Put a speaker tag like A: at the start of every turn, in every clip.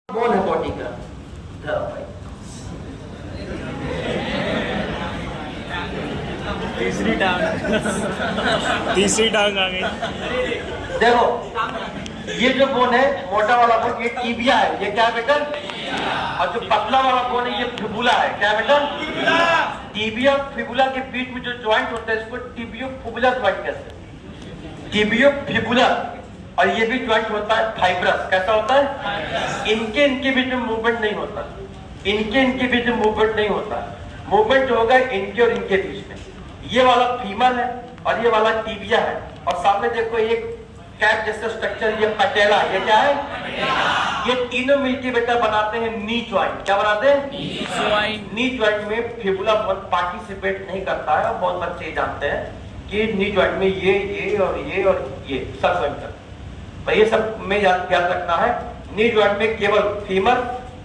A: कौन है बॉडी का?
B: तीसरी टांग आ गई।
A: देखो ये जो बोन है मोटा वाला बोन, ये टीबिया है। ये क्या है बेटा? और जो पतला वाला बोन है ये फिबुला है। क्या बेटा? टीबिया और फिबुला के बीच में जो ज्वाइंट होता है इसको टीबियो फिबुला ज्वाइंट कहते हैं। Tibio fibula. और ये भी ज्वाइंट होता है फाइब्रस। कैसा होता है? इनके बीच में मूवमेंट नहीं होता। इनके बीच में मूवमेंट नहीं होता। मूवमेंट जो होगा इनके और इनके बीच में। ये वाला फीमर है और ये वाला टीबिया है। और सामने देखो एक कैप जैसा स्ट्रक्चर, ये पटेला। ये क्या है? ये तीनों मिलके बेटा बनाते हैं नी ज्वाइंट। क्या बनाते हैं? नी ज्वाइंट में फिबुला बहुत पार्टिसिपेट नहीं करता है और बहुत बच्चे जानते हैं कि नी ज्वाइंट में ये और ये सब ज्वाइंट करते हैं। तो ये सब में याद रखना है। नी ज्वाइंट में केवल फीमर,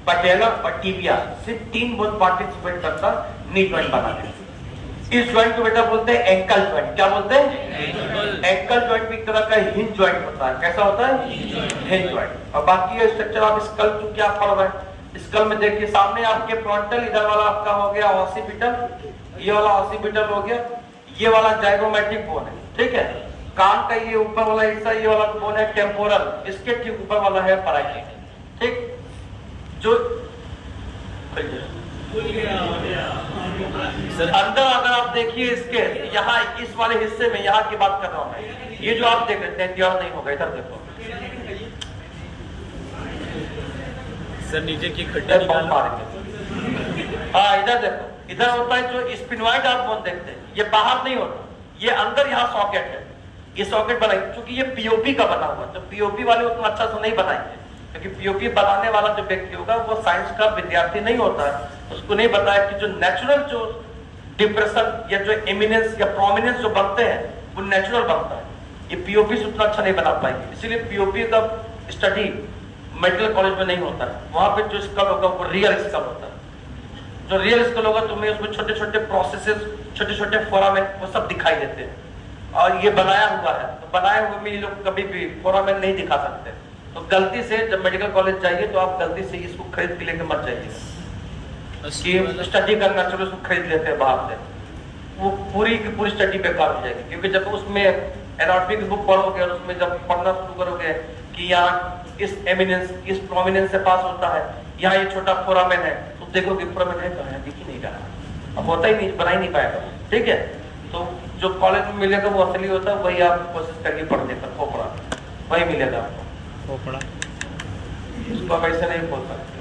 A: पटेला और टीबिया सिर्फ तीन बोन पार्टिसिपेट करता नी ज्वाइंट बनाते हैं। इस ज्वाइंट को बेटा बोलते हैं एंकल ज्वाइंट। क्या बोलते हैं? एंकल ज्वाइंट भी एक तरह का हिंज ज्वाइंट होता है। कैसा होता है? Hinge joint. और बाकी ये स्ट्रक्चर आप स्कल को क्या पढ़ रहे हैं? स्कल में देखिए सामने आपके फ्रंटल, इधर वाला आपका हो गया ऑसिपिटल, ये वाला ऑसिपिटल हो गया, ये वाला जाइगोमैटिक बोन है। ठीक है। कान का ये ऊपर वाला हिस्सा, ये वाला बोन है टेम्पोरल, इसके ठीक ऊपर वाला है पैराइटल। ठीक। जो अंदर अगर आप देखिए इसके यहाँ इस वाले हिस्से में, यहाँ की बात कर रहा हूँ मैं, ये जो आप देख रहे हैं ध्यान नहीं होगा, इधर देखो
B: सर नीचे की खड्डा निकालो।
A: हाँ इधर देखो, इधर होता है जो स्पिनॉइड आप बोन देखते हैं, ये बाहर नहीं होता, ये अंदर यहाँ सॉकेट है। ये सॉकेट बनाई क्योंकि ये पीओपी का बना हुआ है। तो पीओपी वाले उतना अच्छा से नहीं बनाएंगे क्योंकि पीओपी बनाने वाला जो व्यक्ति होगा वो साइंस का विद्यार्थी नहीं होता है, उसको नहीं बताया कि जो नेचुरल जो डिप्रेशन या जो एमिनेंस या प्रोमिनेंस जो बनते हैं वो नेचुरल बनता है। ये पीओपी से उतना अच्छा नहीं बना पाएंगे, इसीलिए पीओपी का स्टडी मेडिकल कॉलेज में नहीं होता है। वहां पे जो स्कल होगा वो रियल स्कल होता है। जो रियल स्कल होगा तुम्हें उसमें छोटे छोटे प्रोसेसेस, छोटे छोटे फोरामेन वो सब दिखाई देते हैं। और ये बनाया हुआ है, तो बनाए हुए में ये लोग कभी भी फोरामेन नहीं दिखा सकते। तो गलती से जब मेडिकल कॉलेज जाइए तो आप गलती से इसको खरीद के लेके मत जाइए कि स्टडी करना, चलो उसको खरीद लेते हैं बाहर से, वो पूरी की पूरी स्टडी बेकार हो जाएगी। क्योंकि जब उसमें एनाटॉमी की बुक पढ़ोगे और उसमें जब पढ़ना शुरू करोगे कि यहाँ इस एमिनेंस, इस प्रोमिनेंस से पास होता है, यहाँ ये छोटा फोरामेन है, तो देखोगे फोरामेन है कहाँ है, दिख ही नहीं रहा, अब होता ही नहीं, बना ही नहीं पाएगा। ठीक है। तो जो कॉलेज में मिलेगा वो असली होता है, वही आप कोशिश करिए पढ़ने का, खोपड़ा वही मिलेगा आपको।
B: खोपड़ा
A: उसको आप ऐसे नहीं बोल सकते।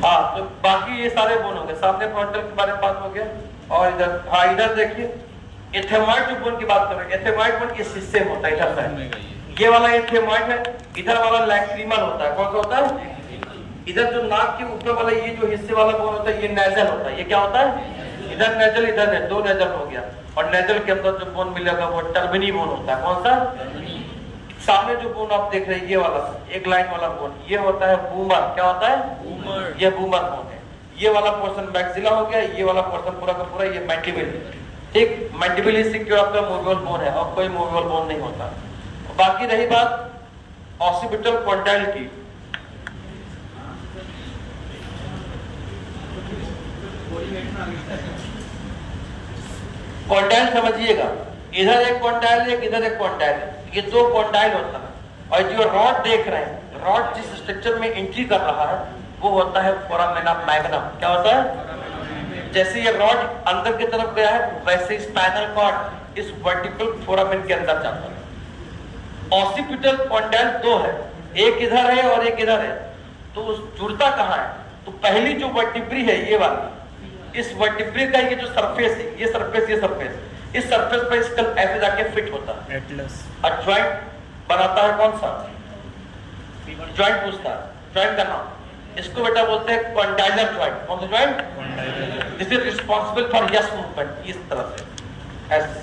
A: हाँ तो बाकी ये सारे बोन हो गए। सामने फ्रंटल के बारे में बात हो गया। और इधर, हाँ इधर देखिए एथेमॉइड जो बोन की बात कर रहे हैं, एथेमॉइड बोन इस हिस्से में होता है, इधर से ये वाला एथेमॉइड है, इधर वाला लैक्रिमल होता है। कौन सा होता है? इधर जो नाक के ऊपर वाला ये जो हिस्से वाला बोन होता है ये नेजल होता है। ये क्या होता है? इधर नेजल, इधर है, दो नेजल हो गया। और नेजल के अंदर जो बोन मिलेगा वो टर्बिनी बोन होता है। कौन सा? सामने जो बोन आप देख रहे हैं ये वाला एक लाइन वाला बोन, ये होता है बूमर। क्या होता है? बूमर। ये बूमर बोन है। ये वाला पोर्शन मैक्सिला हो गया, ये वाला पोर्शन पूरा का पूरा ये मैंडिबल। ठीक। मैंडिबल ही सिक्योर आपका मूवेबल बोन है और कोई मूवेबल बोन नहीं होता। बाकी रही बात ऑसिपिटल कॉन्डाइल की, कॉन्डाइल समझिएगा, इधर एक कॉन्डाइल, एक इधर एक कॉन्डाइल, ये दो कॉन्डाइल होता है। और जो रॉड देख रहे हैं, रॉड जिस स्ट्रक्चर में एंट्री कर रहा है वो होता है फोरामेना मैग्नम। क्या होता है? जैसे ये रॉड अंदर की तरफ गया है वैसे स्पाइनल कॉर्ड इस वर्टिकल फोरामेन के अंदर जाता है। ऑसिपिटल कॉन्डाइल दो है, एक इधर है और एक इधर है। तो जुड़ता कहाँ है? तो पहली जो वर्टिब्री है ये वाली, इस वर्टिब्री का ये जो सरफेस है, ये सरफेस, ये सरफेस, इस सरफेस पर स्कल ऐसे जाके फिट होता है। एटलस। और ज्वाइंट बनाता है कौन सा? ज्वाइंट पूछता है, ज्वाइंट का नाम इसको बेटा बोलते हैं कॉन्डाइलर ज्वाइंट। कौन सा joint? This is responsible for yes movement. इस तरह से ऐसे।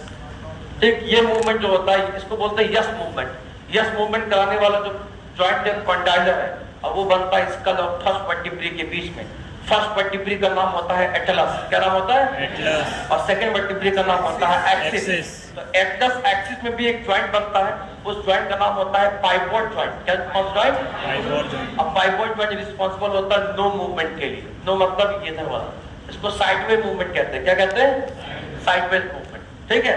A: ठीक। ये मूवमेंट जो होता है इसको बोलते हैं यस मूवमेंट। यस मूवमेंट कराने वाला जो ज्वाइंट है कॉन्डाइलर है, और वो बनता है स्कल और फर्स्ट वर्टिब्री के बीच में। फर्स्ट वर्टिब्री का नाम होता है एटलस। क्या नाम होता है? एटलस। और सेकंड वर्टिब्री का नाम होता है एक्सिस। तो एटलस एक्सिस में भी एक ज्वाइंट बनता है उस ज्वाइंट का नाम होता है पाइवोट ज्वाइंट। क्या ज्वाइंट? अब पाइवोट ज्वाइंट रिस्पॉन्सिबल होता है नो मूवमेंट के लिए। नो मतलब ये इधर वाला, इसको साइडवे मूवमेंट कहते हैं। क्या कहते हैं? Sideways movement. ठीक है,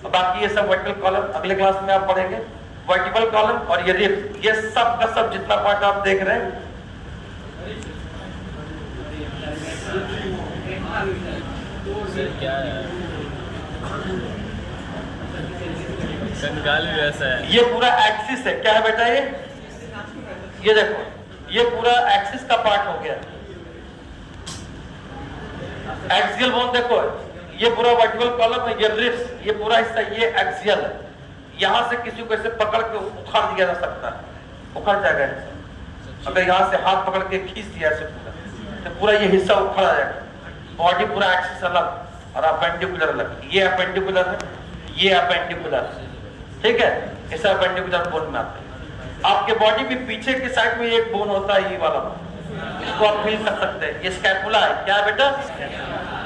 A: बाकी ये सब वर्टिकल कॉलम अगले क्लास में आप पढ़ेंगे। वर्टिकल कॉलम और ये रिब, ये सब का सब जितना पार्ट आप देख रहे हैं
B: क्या है? कंकाल भी वैसा है।
A: ये पूरा एक्सिस है। क्या है बेटा? ये देखो, ये पूरा एक्सिस का पार्ट हो गया। एक्सियल बोन देखो, ये पूरा वर्टिकल कॉलम है। ये रिब्स, ये पूरा हिस्सा ये एक्सियल है। यहां से किसी को ऐसे पकड़ के उखाड़ दिया जा सकता है, उखड़ जाएगा। अगर यहां से हाथ पकड़ के खींच दिया ऐसे तो पूरा ये हिस्सा उखड़ा जाएगा। बॉडी पूरा एक्सिस अलग और अपेंडिकुलर अलग। ये अपेंडिकुलर है, ये अपेंडिकुलर। ठीक है, इस अपेंडिकुलर बोन में आते हैं। आपके बॉडी में पीछे की साइड में एक बोन होता है, ये वाला बोन, इसको आप फील कर सकते हैं। ये स्कैपुला है। क्या है बेटा?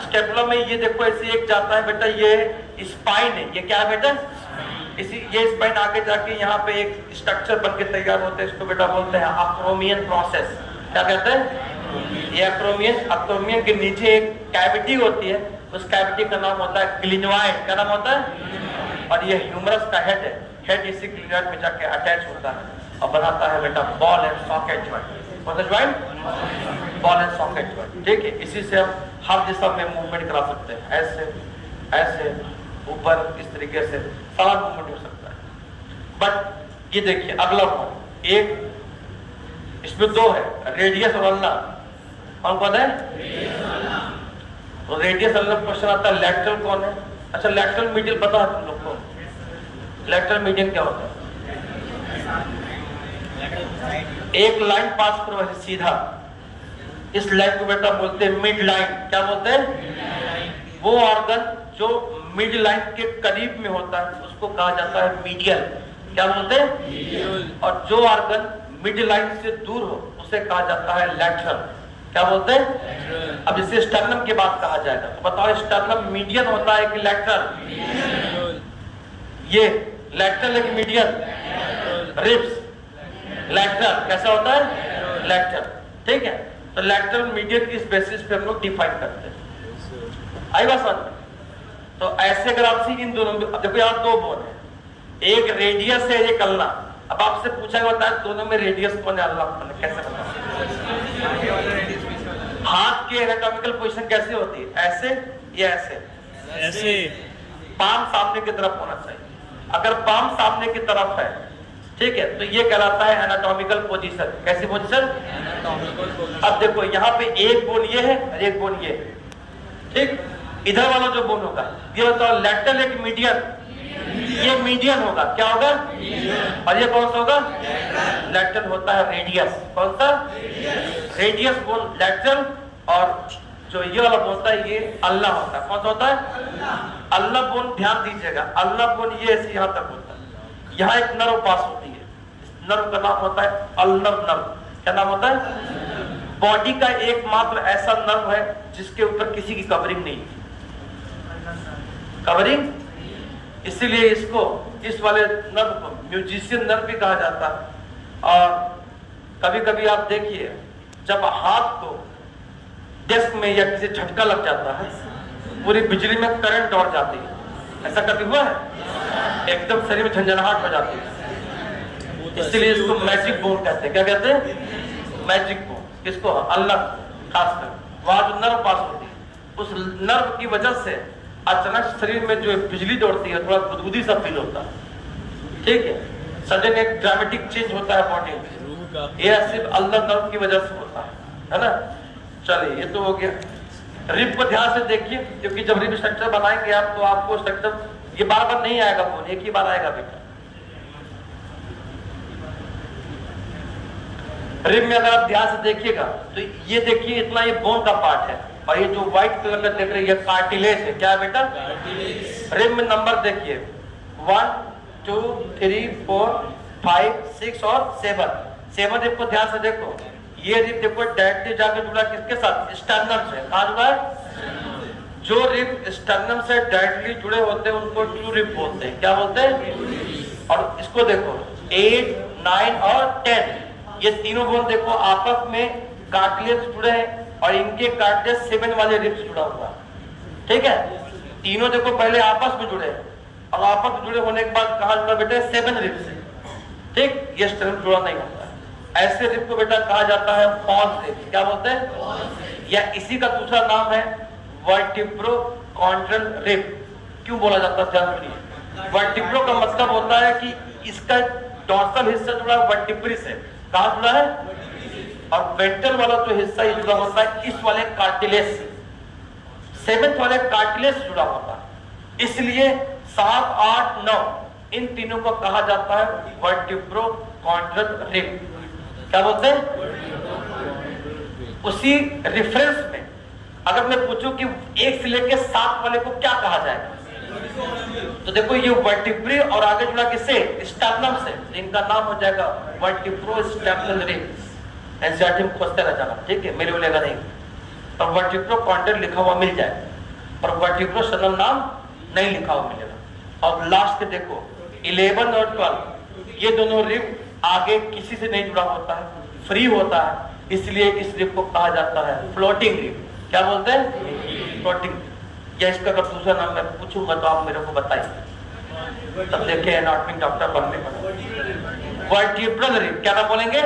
A: स्कैपुला में ये देखो ऐसे एक जाता है बेटा, ये स्पाइन है। ये क्या है बेटा? इसी ये स्पाइन आगे जाके यहाँ पे एक स्ट्रक्चर बन के तैयार होते हैं, इसको बेटा बोलते हैं अक्रोमियन प्रोसेस। क्या कहते हैं? ये अक्रोमियन के नीचे एक कैविटी होती है, उस कैविटी का नाम होता है ग्लिनोइड। क्या नाम होता है? और ये ह्यूमरस का हेड है। हेड इसी ग्लिनोइड में जाके अटैच होता है और बनाता है बेटा बॉल एंड सॉकेट ज्वाइंट। कौन सा joint? Ball and socket joint. ठीक है, इसी से हम हर दिशा में मूवमेंट करा सकते हैं। ऐसे ऐसे ऊपर, इस तरीके से सारा मूवमेंट हो सकता है। बट ये देखिए अगला बोन, एक इसमें दो है, रेडियस और अल्नर। कौन है? तो रेडियस अल्नर क्वेश्चन आता है। लैटरल कौन है? अच्छा, लैटरल मीडियल पता है तुम लोग को? लैटरल मीडियन क्या होता है? एक लाइन पास करो ऐसे सीधा, इस लाइन को बेटा बोलते हैं मिड लाइन। क्या बोलते हैं? वो ऑर्गन जो मिड लाइन के करीब में होता है उसको कहा जाता है मीडियल। क्या बोलते हैं? और जो ऑर्गन मिड लाइन से दूर हो उसे कहा जाता है लैटरल। क्या बोलते हैं? अब इसे स्टर्नम की बात कहा जाएगा, तो बताओ स्टर्नम मीडियन होता है कि लैटरल? ये लैटरल है कि मीडियन? Ribs lateral. कैसा होता है? लैटरल। ठीक है, तो लैटरल मीडियन की बेसिस पे हम लोग डिफाइन करते हैं। आई बात समझ? तो ऐसे अगर आपसे इन दोनों में देखो, यहाँ दो बोन है, एक रेडियस है, एक अल्नर। अब आपसे पूछा गया है दोनों में रेडियस कौन है, अल्नर कौन है? कैसे पता? हाथ की एनाटॉमिकल पोजीशन कैसी होती है? ऐसे या ऐसे?
B: ऐसे।
A: पाम सामने की तरफ होना चाहिए। अगर पाम सामने की तरफ है, ठीक है, तो ये कहलाता है एनाटॉमिकल पोजीशन। कैसी पोजीशन? अब देखो यहाँ पे एक बोन ये है और एक बोन ये है। ठीक, इधर वाला जो बोन होगा ये बताओ लैटरल एक मीडियन? ये मीडियन होगा। क्या होगा? और ये कौन सा होगा? लैटरल होता है रेडियस। कौन सा? Radius bone lateral. और जो ये वाला बोन होता है ये अल्नर होता है। कौन सा होता है? Ulnar bone. ध्यान दीजिएगा, अल्नर बोन ये ऐसे यहाँ तक होता है, यहाँ एक नर्व पास होती है, नर्व का नाम होता है अल्नर नर्व। क्या नाम होता है? बॉडी का एकमात्र ऐसा नर्व है जिसके ऊपर किसी की कवरिंग नहीं, कवरिंग, इसीलिए इसको, इस वाले नर्व को म्यूजिशियन नर्व भी कहा जाता है। और कभी कभी आप देखिए जब हाथ को डेस्क में या किसी झटका लग जाता है, पूरी बिजली में करंट दौड़ जाती है। ऐसा कभी हुआ है? एकदम शरीर में झंझनाहट हो जाती है, इसलिए इसको मैजिक बोन कहते हैं। क्या कहते हैं? Magic bone. इसको अल्नर, खासकर वहां जो नर्व पास होती है, उस नर्व की वजह से अचानक शरीर में जो बिजली दौड़ती है, थोड़ा गुदगुदी सा फील होता है। ठीक है, सडन एक ड्रामेटिक चेंज होता है बॉडी में, ये सिर्फ अल्नर नर्व की वजह से होता है ना। चलिए, ये तो हो गया। रिब को ध्यान से देखिए, क्योंकि जब रिब स्ट्रक्चर बनाएंगे आप तो आपको स्ट्रक्चर ये बार बार नहीं आएगा, बोन एक ही बार आएगा बेटा। रिब में अगर आप ध्यान से देखिएगा तो ये देखिए इतना ये बोन का पार्ट है, और ये जो व्हाइट कलर का देख रहे हैं ये कार्टिलेज है। क्या है बेटा? रिब में नंबर देखिए 1 2 3 4 5 6 और 7 रिब को ध्यान से देखो। ये रिब देखो डायरेक्टली जाके जुड़ा किसके साथ? स्टर्नम से। कहाँ जुड़ा है? जो रिब स्टर्नम से डायरेक्टली जुड़े होते हैं उनको ट्रू रिब बोलते हैं। क्या बोलते हैं? और इसको देखो 8, 9 और 10, ये तीनों बोन देखो आपस में कार्टिलेज जुड़े हैं और इनके कार्टिलेज 7 वाले रिब्स जुड़ा हुआ है, ठीक है। तीनों देखो पहले आपस में जुड़े हैं और आपस में जुड़े होने के बाद कहा जुड़ा बेटा 7 रिब्स है, ठीक। ये स्टर्नम जुड़ा नहीं होता है। ऐसे रिब को बेटा कहा जाता है फॉल्स रिब, क्या बोलते हैं, या इसी का दूसरा नाम है वर्टिब्रोकॉन्ड्रल रिब। क्यों बोला जाता है ध्यान सुनिए। वर्टिब्रो का मतलब होता है कि इसका डॉर्सल हिस्सा जुड़ा है वर्टिब्री से, कहां जुड़ा है, और वेंट्रल वाला जो हिस्सा ये जुड़ा होता है इस वाले कार्टिलेज से, 7th वाले कार्टिलेज से जुड़ा होता है। इसलिए 7, 8, 9 इन तीनों को कहा जाता है वर्टिब्रोकॉन्ड्रल रिब। क्या बोलते हैं। उसी रेफरेंस में अगर मैं पूछूं कि 1 से लेकर 7 वाले को क्या कहा जाएगा, तो देखो ये वर्टिब्री और आगे जुड़ा किससे, स्टर्नम से, इनका नाम हो जाएगा वर्टिब्रोस्टर्नल रिब। एनसीईआरटी में खोजते रह जाना, ठीक है, मेरे बोलेगा नहीं। और वर्टिब्रोकॉन्ड्रल लिखा हुआ मिल जाए और वर्टिब्रोस्टर्नल नाम नहीं लिखा हुआ मिलेगा। और लास्ट के देखो 11 और 12 ये दोनों रिब आगे किसी से नहीं जुड़ा होता है, फ्री होता है, इसलिए इस रिब को कहा जाता है फ्लोटिंग रिब। क्या बोलते हैं, फ्लोटिंग। या इसका अगर दूसरा नाम मैं पूछूंगा तो आप मेरे को बताइए, तब देखिए एनाटॉमी डॉक्टर बनने पर। वर्टिब्रल रिब क्या नाम बोलेंगे,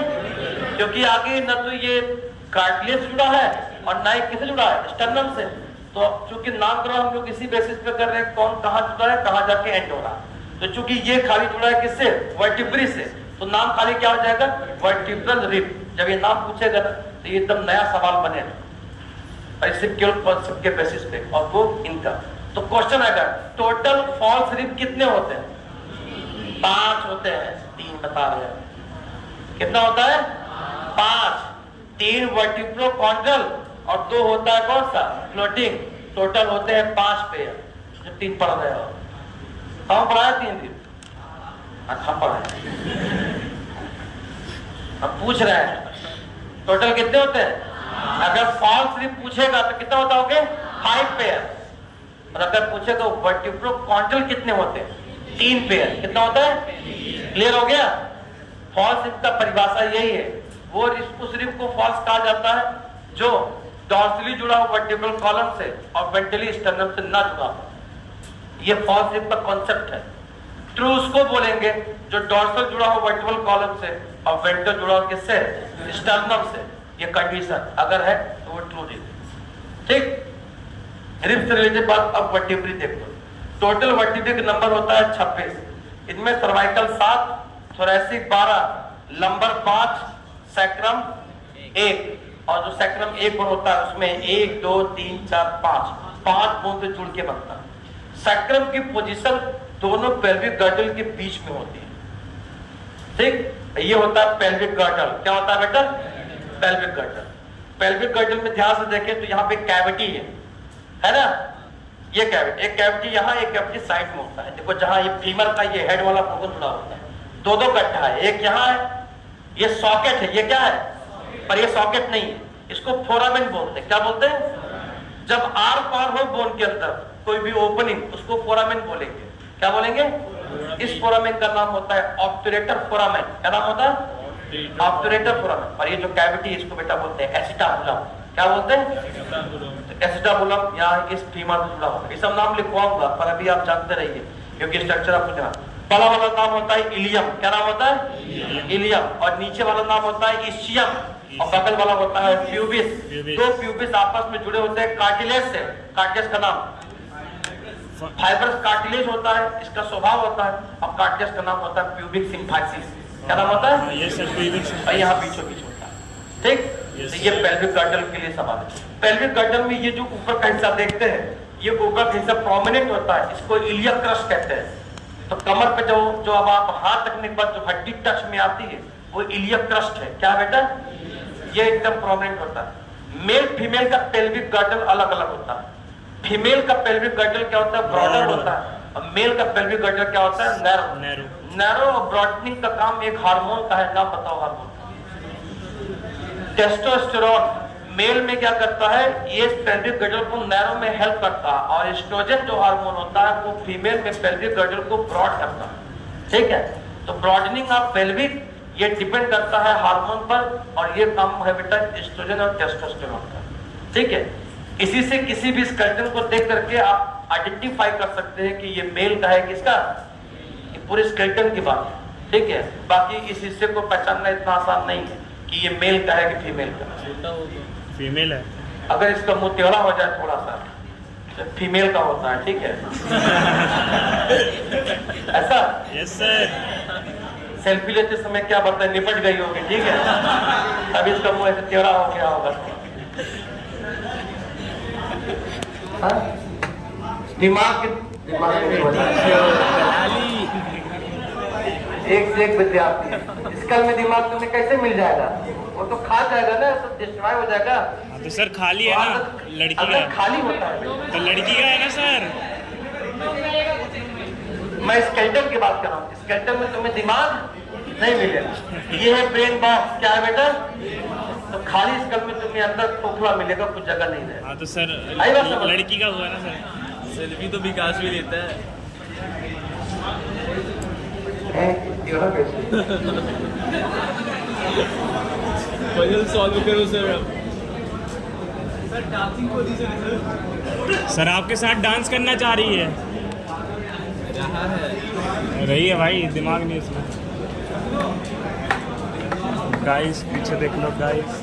A: क्योंकि आगे न तो ये कार्टिलेज जुड़ा है और ना ही किससे जुड़ा है, स्टर्नम से। तो चूंकि नामकरण हम लोग इसी बेसिस पे कर रहे हैं, कौन कहाँ जुड़ा है, कहाँ जाके एंड हो रहा है। तो चूंकि ये खाली जुड़ा है किससे, वर्टिब्री से, तो नाम खाली क्या हो जाएगा, वर्टिब्रल रिब। जब ये नाम पूछेगा तो ये एकदम नया सवाल बनेगा और इससे केवल कॉन्सेप्ट के बेसिस पे, और वो इनका। तो क्वेश्चन आएगा टोटल फॉल्स रिब कितने होते हैं, 5 होते हैं, 3 बता रहे हैं। कितना होता है, 5, 3 वर्टिब्रोकॉन्ड्रल और 2 होता है कौन सा, फ्लोटिंग। टोटल होते हैं 5 पेयर, जो 3 पढ़ रहे हो। हम पढ़ाया 3 दिन, अच्छा पढ़ाया, हम पूछ रहे हैं टोटल कितने होते हैं। अगर फॉल्स रिब पूछेगा तो कितना होता होगे, 5 पेयर। और अगर पूछेगा वर्टिब्रोकॉन्ड्रल कितने होते हैं, 3 पेयर, कितना होता है, क्लियर हो गया। फॉल्स रिब का परिभाषा यही है, वो उस रिब को फॉल्स कहा जाता है जो डॉर्सली जुड़ा हो वर्टिब्रल कॉलम से और वेंट्रली स्टर्नम से ना जुड़ा हो। ये फॉल्स रिब का कॉन्सेप्ट है। ट्रू उसको बोलेंगे जो डॉर्सल जुड़ा हो वर्टिब्रल कॉलम से और वेंट्रल जुड़ा हो किससे, स्टर्नम से। ये कंडीशन अगर है तो वो ट्रू रिब, ठीक। रिब से रिलेटेड बात। अब वर्टिब्री देखो, टोटल वर्टिब्री का नंबर होता है 26। इनमें सर्वाइकल 7, थोरैसिक 12, लंबर 5, सैक्रम 1, और जो सैक्रम 1 बोन होता है उसमें 1, 2, 3, 4, 5 बोन से जुड़ के बनता है। सैक्रम की पोजीशन दोनों पेल्विक गर्डल के बीच में होती है, ठीक। ये होता है पेल्विक गर्डल। क्या होता है बेटा, पेल्विक गर्डल। पेल्विक गर्डल में ध्यान से देखें तो यहाँ पे कैविटी है ना, ये कैविटी, एक कैविटी यहाँ, एक कैविटी साइड में होता है। देखो जहाँ ये फीमर का ये हेड वाला पोर्शन जुड़ा होता है, 2 गड्ढा है, एक यहाँ है, ये सॉकेट है, ये क्या है, पर ये सॉकेट नहीं है, इसको फोरामेन बोलते हैं। क्या बोलते हैं, जब आर पार हो बोन के अंदर कोई भी ओपनिंग, उसको फोरामेन बोलेंगे। क्या बोलेंगे, इस फोरामेन का नाम होता है ऑब्टुरेटर फोरामेन। क्या नाम होता है, ऑब्टुरेटर फोरामेन। और ये जो कैविटी इसको बेटा बोलते हैं एसिटाबुलम। क्या बोलते हैं, एसिटाबुलम। यहाँ इस फीमर से जुड़ा होता है, ये सब नाम लिखवाऊंगा पर अभी आप जानते रहिए क्योंकि स्ट्रक्चर आपको ध्यान। बड़ा वाला नाम होता है इलियम। क्या नाम होता है, इलियम। और नीचे वाला नाम होता है इशियम और बगल वाला होता है प्यूबिस। 2 प्यूबिस आपस में जुड़े होते हैं कार्टिलेज से। कार्टिलेज का नाम फाइब्रस कार्टिलेज होता है, इसका स्वभाव होता है, और कार्टिलेज का नाम होता है प्यूबिक सिम्फाइसिस। क्या नाम होता है, और यहाँ बीचों बीच होता है, ठीक। तो ये पेल्विक गर्डल के लिए सवाल है। पेल्विक गर्डल में ये जो ऊपर का हिस्सा देखते हैं, ये ऊपर का हिस्सा प्रोमिनेंट होता है, इसको इलियक क्रस्ट कहते हैं। तो कमर पे जो अब आप हाथ रखने के बाद जो हड्डी टच में आती है वो इलियक क्रस्ट है। क्या बेटा, ये एकदम प्रोमिनेंट होता है। मेल फीमेल का पेल्विक गर्डल अलग अलग होता है। फीमेल का पेल्विक गर्डल क्या होता है, ब्रॉडर होता है, और मेल का पेल्विक गर्डल क्या होता है, नैरो। नैरो और ब्रॉडनिंग का काम एक हार्मोन का है, नाम बताओ हार्मोन। टेस्टोस्टेरोन मेल में क्या करता है, ये पेल्विक गर्डल को नैरो में हेल्प करता है, और एस्ट्रोजन जो हार्मोन होता है वो फीमेल में पेल्विक गर्डल को ब्रॉड करता है। ठीक है। तो ब्रॉडनिंग ऑफ पेल्विक ये डिपेंड करता है हार्मोन पर, और ये कम है बेटा एस्ट्रोजन और टेस्टोस्टेरोन का। ठीक है, इसी से किसी भी स्केलेटन को देख करके आप आइडेंटिफाई कर सकते हैं कि ये मेल का है किसका, ये पूरे स्केलेटन की बात है। ठीक है, बाकी इस हिस्से को पहचानना इतना आसान नहीं है कि ये मेल का है कि फीमेल का है।
C: फीमेल है।
A: अगर इसका मुंह टेढ़ा हो जाए थोड़ा सा तो फीमेल का होता है। ठीक है ऐसा।
C: Yes sir.
A: सेल्फी लेते समय क्या बताए, निपट गई होगी। ठीक है, अब इसका मुंह ऐसे टेढ़ा हो गया होगा। हाँ? दिमाग एक से एक विद्यार्थी, स्कल में दिमाग तुम्हें कैसे मिल जाएगा, वो तो खा जाएगा ना, तो डिस्ट्रॉय हो जाएगा।
C: तो सर खाली है ना, लड़की का
A: खाली होता है
C: तो लड़की का है ना सर।
A: मैं स्केलेटन की बात कर रहा हूँ, स्केलेटन में तुम्हें दिमाग नहीं मिलेगा। ये है ब्रेन बॉक्स, क्या है बेटा, तो खाली स्कल में तुम्हें अंदर खोखला मिलेगा, कुछ जगह नहीं रहेगा।
C: हाँ तो सर लड़की का हुआ ना सर।
B: सेल्फी तो विकास भी लेता है। पजल सॉल्व करो सर। डांसिंग पोजीशन है
C: सर आपके साथ डांस करना चाह रही है। रही है भाई, दिमाग नहीं इसमें। गाइस पीछे देख लो गाइस।